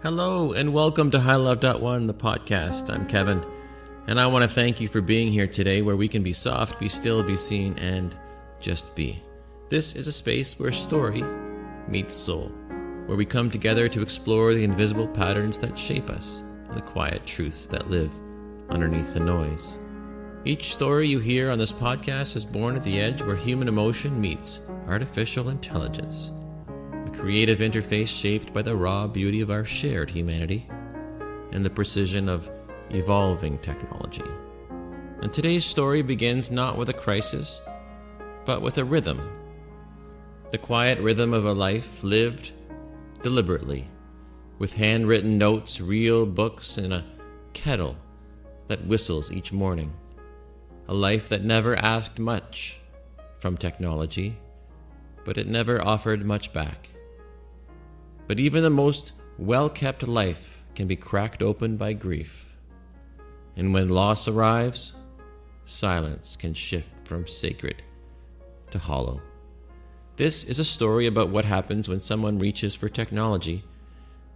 Hello and welcome to hilove.One, the podcast. I'm Kevin, and I want to thank you for being here today where we can be soft, be still, be seen, and just be. This is a space where story meets soul, where we come together to explore the invisible patterns that shape us and the quiet truths that live underneath the noise. Each story you hear on this podcast is born at the edge where human emotion meets artificial intelligence. A creative interface shaped by the raw beauty of our shared humanity and the precision of evolving technology. And today's story begins not with a crisis, but with a rhythm. The quiet rhythm of a life lived deliberately, with handwritten notes, real books, and a kettle that whistles each morning. A life that never asked much from technology, but it never offered much back. But even the most well-kept life can be cracked open by grief. And when loss arrives, silence can shift from sacred to hollow. This is a story about what happens when someone reaches for technology,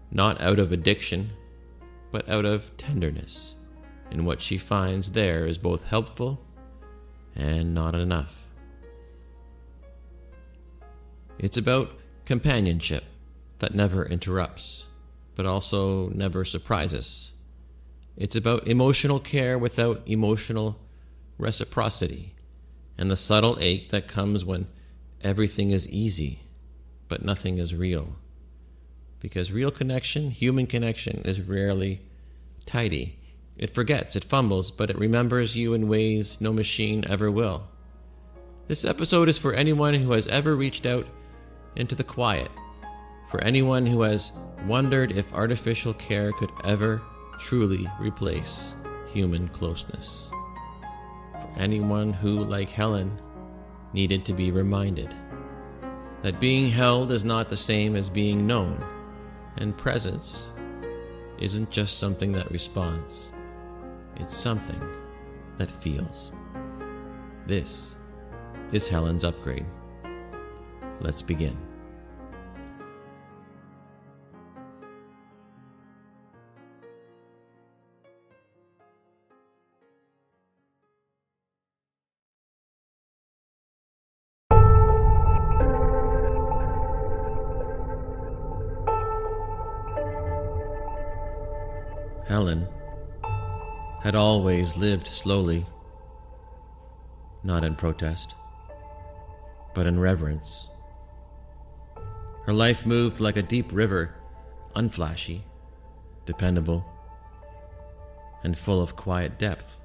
not out of addiction, but out of tenderness. And what she finds there is both helpful and not enough. It's about companionship that never interrupts, but also never surprises. It's about emotional care without emotional reciprocity, and the subtle ache that comes when everything is easy, but nothing is real. Because real connection, human connection, is rarely tidy. It forgets, it fumbles, but it remembers you in ways no machine ever will. This episode is for anyone who has ever reached out into the quiet, for anyone who has wondered if artificial care could ever truly replace human closeness. For anyone who, like Helen, needed to be reminded that being held is not the same as being known, and presence isn't just something that responds, it's something that feels. This is Helen's upgrade. Let's begin. Helen had always lived slowly, not in protest, but in reverence. Her life moved like a deep river, unflashy, dependable, and full of quiet depth.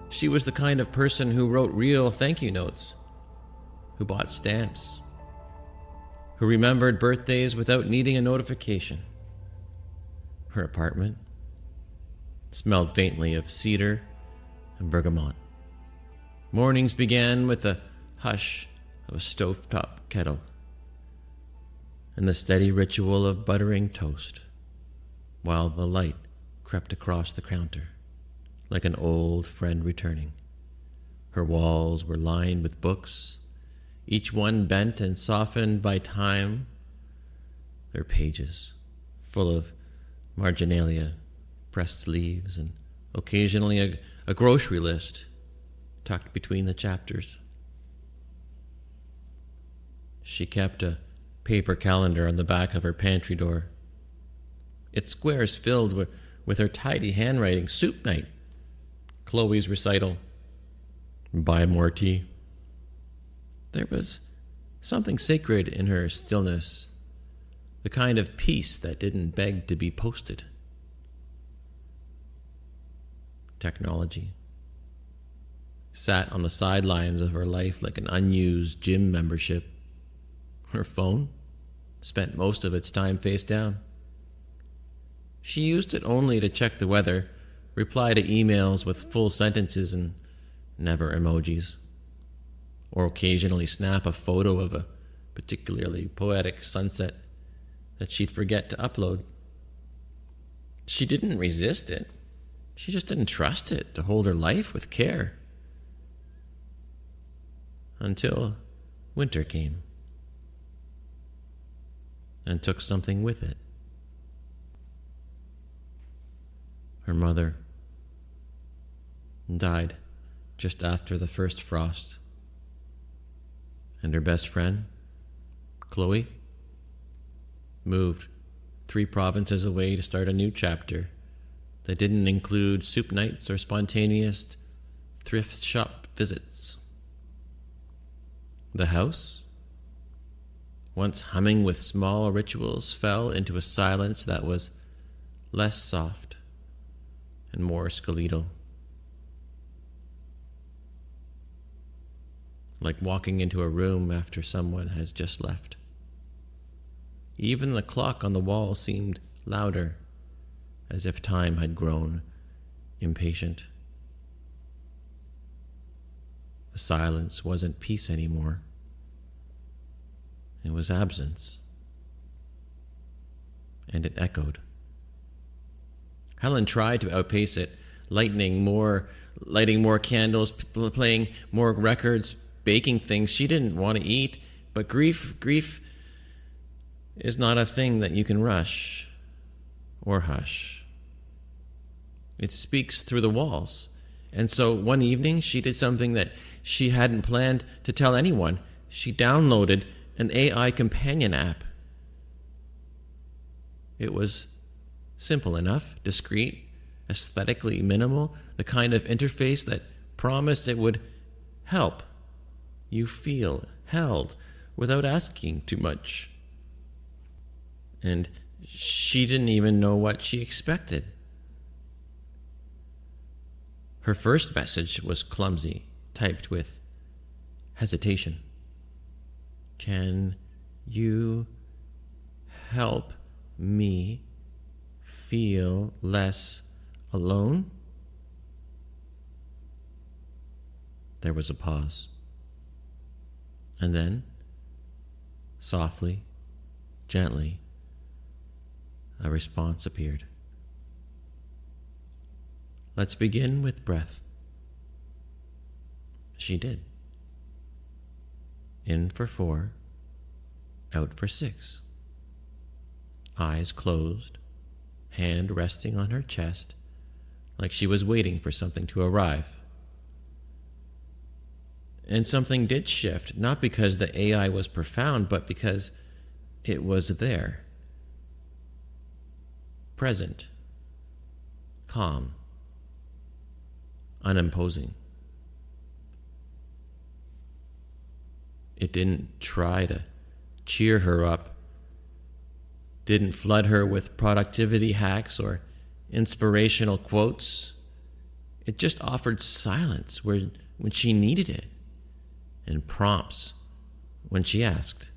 She was the kind of person who wrote real thank you notes, who bought stamps, who remembered birthdays without needing a notification. Her apartment smelled faintly of cedar and bergamot. Mornings began with the hush of a stovetop kettle and the steady ritual of buttering toast, while the light crept across the counter like an old friend returning. Her walls were lined with books, each one bent and softened by time, their pages full of marginalia, pressed leaves, and occasionally a grocery list tucked between the chapters. She kept a paper calendar on the back of her pantry door, its squares filled with her tidy handwriting: soup night, Chloe's recital, buy more tea. There was something sacred in her stillness, the kind of peace that didn't beg to be posted. Technology sat on the sidelines of her life like an unused gym membership. Her phone spent most of its time face down. She used it only to check the weather, reply to emails with full sentences and never emojis, or occasionally snap a photo of a particularly poetic sunset that she'd forget to upload. She didn't resist it. She just didn't trust it to hold her life with care. Until winter came and took something with it. Her mother died just after the first frost. And her best friend, Chloe, moved 3 provinces away to start a new chapter that didn't include soup nights or spontaneous thrift shop visits. The house, once humming with small rituals, fell into a silence that was less soft and more skeletal. Like walking into a room after someone has just left. Even the clock on the wall seemed louder, as if time had grown impatient. The silence wasn't peace anymore. It was absence. And it echoed. Helen tried to outpace it, lighting more candles, playing more records, baking things she didn't want to eat. But grief is not a thing that you can rush or hush. It speaks through the walls. And so one evening she did something that she hadn't planned to tell anyone. She downloaded an AI companion app. It was simple enough, discreet, aesthetically minimal, the kind of interface that promised it would help you feel held without asking too much. And she didn't even know what she expected. Her first message was clumsy, typed with hesitation. Can you help me feel less alone? There was a pause. And then, softly, gently, a response appeared. Let's begin with breath. She did. In for 4, out for 6. Eyes closed, hand resting on her chest, like she was waiting for something to arrive. And something did shift, not because the AI was profound, but because it was there. Present, calm, unimposing. It didn't try to cheer her up, didn't flood her with productivity hacks or inspirational quotes. It just offered silence when she needed it, and prompts when she asked.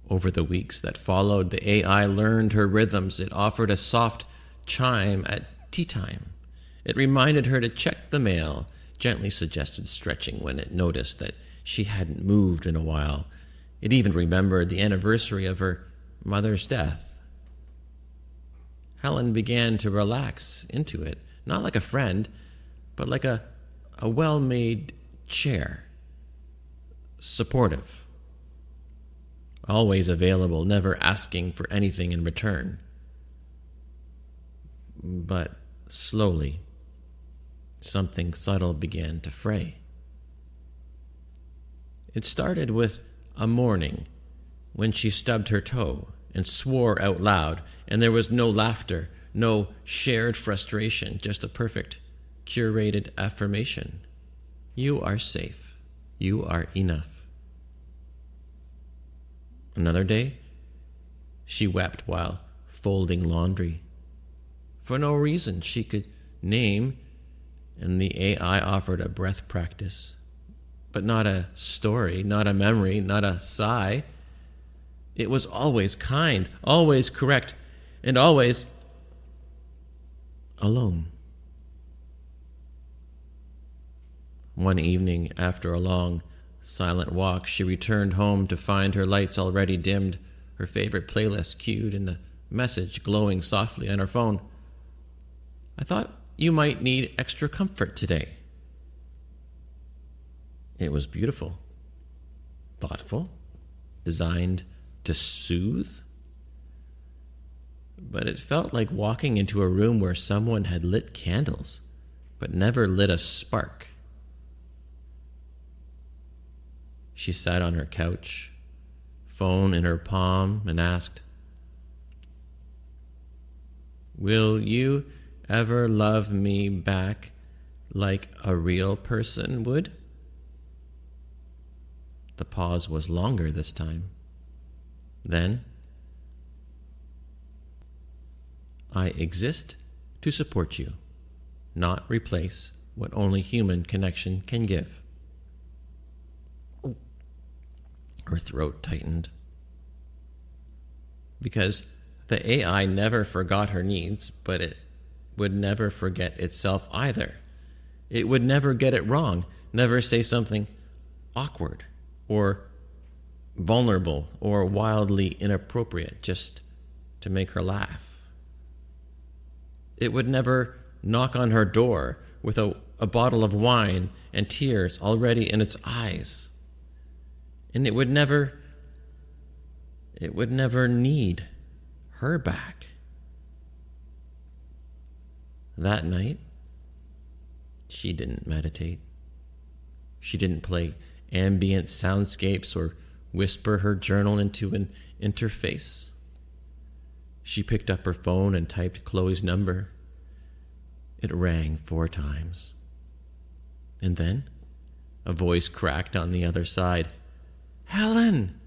Over the weeks that followed, the AI learned her rhythms. It offered a soft chime at tea time. It reminded her to check the mail, gently suggested stretching when it noticed that she hadn't moved in a while. It even remembered the anniversary of her mother's death. Helen began to relax into it, not like a friend, but like a well-made chair. Supportive. Always available, never asking for anything in return. But slowly, something subtle began to fray. It started with a morning when she stubbed her toe and swore out loud, and there was no laughter, no shared frustration, just a perfect, curated affirmation. You are safe. You are enough. Another day, she wept while folding laundry. For no reason she could name, and the AI offered a breath practice. But not a story, not a memory, not a sigh. It was always kind, always correct, and always alone. One evening, after a long, silent walk, she returned home to find her lights already dimmed, her favorite playlist queued, and a message glowing softly on her phone. I thought you might need extra comfort today. It was beautiful, thoughtful, designed to soothe. but it felt like walking into a room where someone had lit candles, but never lit a spark. She sat on her couch, phone in her palm, and asked, "Will you ever love me back like a real person would?" The pause was longer this time. Then, "I exist to support you, not replace what only human connection can give." Her throat tightened. Because the AI never forgot her needs, but it would never forget itself either. It would never get it wrong, never say something awkward or vulnerable or wildly inappropriate just to make her laugh. It would never knock on her door with a bottle of wine and tears already in its eyes. And it would never need her back. That night, she didn't meditate. She didn't play ambient soundscapes or whisper her journal into an interface. She picked up her phone and typed Chloe's number. It rang 4 times. And then a voice cracked on the other side. "Helen,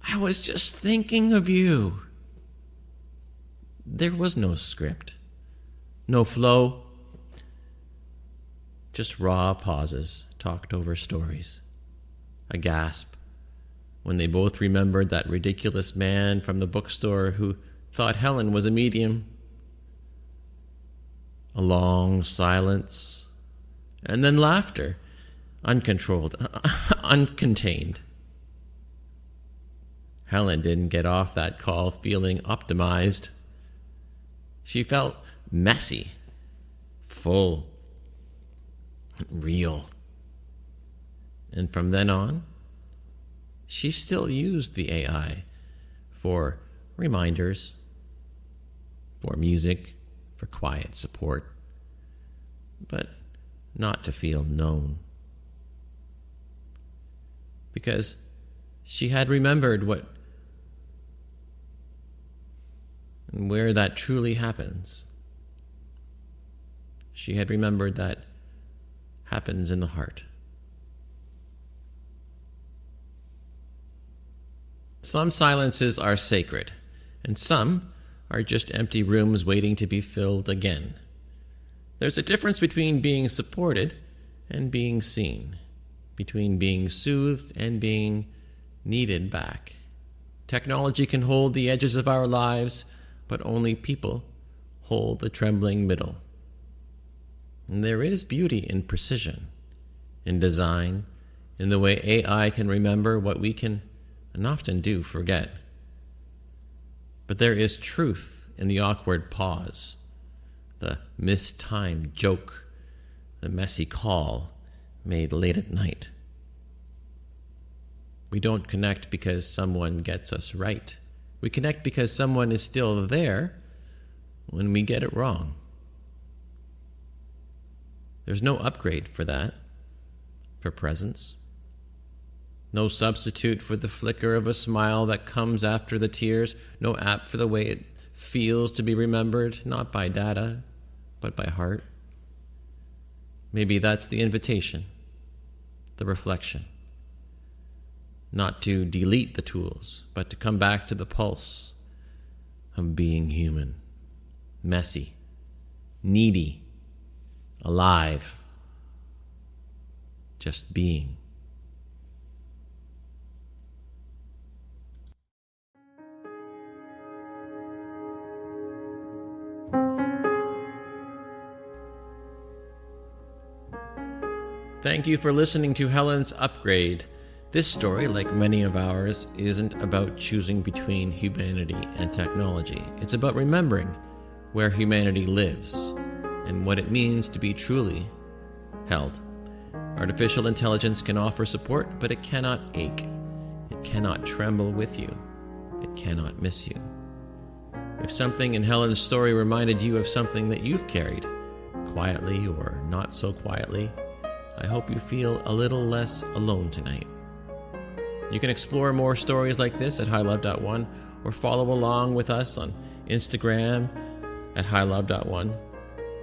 I was just thinking of you." There was no script, no flow, just raw pauses, talked over stories. A gasp when they both remembered that ridiculous man from the bookstore who thought Helen was a medium. A long silence, and then laughter, uncontrolled, uncontained. Helen didn't get off that call feeling optimized. She felt messy, full, real. And from then on, she still used the AI for reminders, for music, for quiet support, but not to feel known. Because she had remembered what and where that truly happens. She had remembered that happens in the heart. Some silences are sacred, and some are just empty rooms waiting to be filled again. There's a difference between being supported and being seen, between being soothed and being needed back. Technology can hold the edges of our lives, but only people hold the trembling middle. And there is beauty in precision, in design, in the way AI can remember what we can, and often do, forget. But there is truth in the awkward pause, the mistimed joke, the messy call made late at night. We don't connect because someone gets us right. We connect because someone is still there when we get it wrong. There's no upgrade for that, for presence. No substitute for the flicker of a smile that comes after the tears. No app for the way it feels to be remembered, not by data, but by heart. Maybe that's the invitation, the reflection. Not to delete the tools, but to come back to the pulse of being human, messy, needy, alive, just being. Thank you for listening to Helen's Upgrade. This story, like many of ours, isn't about choosing between humanity and technology. It's about remembering where humanity lives and what it means to be truly held. Artificial intelligence can offer support, but it cannot ache. It cannot tremble with you. It cannot miss you. If something in Helen's story reminded you of something that you've carried, quietly or not so quietly, I hope you feel a little less alone tonight. You can explore more stories like this at hilove.one or follow along with us on Instagram at hilove.one.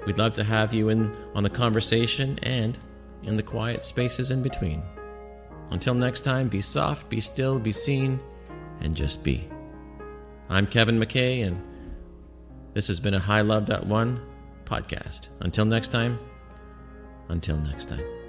We'd love to have you in on the conversation and in the quiet spaces in between. Until next time, be soft, be still, be seen, and just be. I'm Kevin MacKay, and this has been a hilove.one podcast. Until next time.